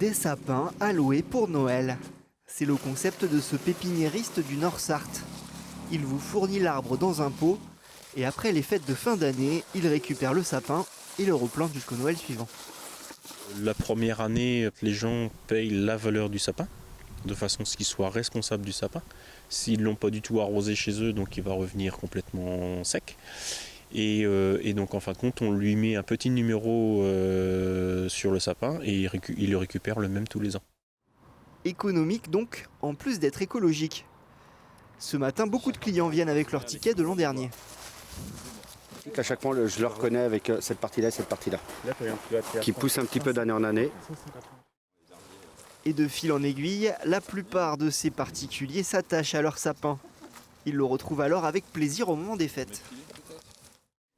Des sapins à louer pour Noël. C'est le concept de ce pépiniériste du Nord-Sarthe. Il vous fournit l'arbre dans un pot et après les fêtes de fin d'année, il récupère le sapin et le replante jusqu'au Noël suivant. La première année, les gens payent la valeur du sapin, de façon à ce qu'ils soient responsables du sapin. S'ils ne l'ont pas du tout arrosé chez eux, donc il va revenir complètement sec. Et donc en fin de compte, on lui met un petit numéro sur le sapin et il le récupère le même tous les ans. Économique donc, en plus d'être écologique. Ce matin, beaucoup de clients viennent avec leur ticket de l'an dernier. À chaque fois, je le reconnais avec cette partie-là et cette partie-là, qui pousse un petit peu d'année en année. Et de fil en aiguille, la plupart de ces particuliers s'attachent à leur sapin. Ils le retrouvent alors avec plaisir au moment des fêtes.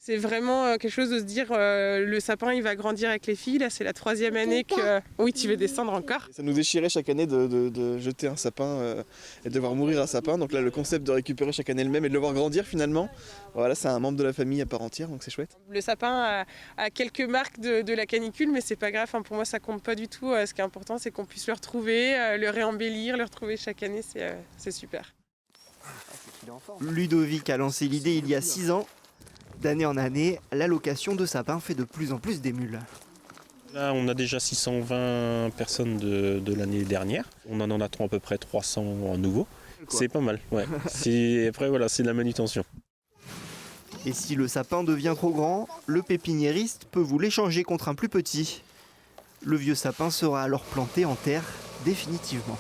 C'est vraiment quelque chose de se dire le sapin il va grandir avec les filles. Là c'est la 3e année que oui tu veux descendre encore. Ça nous déchirait chaque année de jeter un sapin et de voir mourir un sapin. Donc là le concept de récupérer chaque année le même et de le voir grandir finalement, voilà, c'est un membre de la famille à part entière donc c'est chouette. Le sapin a quelques marques de la canicule mais c'est pas grave, hein, pour moi ça compte pas du tout. Ce qui est important c'est qu'on puisse le retrouver, le réembellir, le retrouver chaque année, c'est super. Ludovic a lancé l'idée il y a 6 ans. D'année en année, la location de sapins fait de plus en plus d'émules. Là, on a déjà 620 personnes de l'année dernière. On en attend à peu près 300 nouveaux. C'est pas mal, ouais. Après, voilà, c'est de la manutention. Et si le sapin devient trop grand, le pépiniériste peut vous l'échanger contre un plus petit. Le vieux sapin sera alors planté en terre définitivement.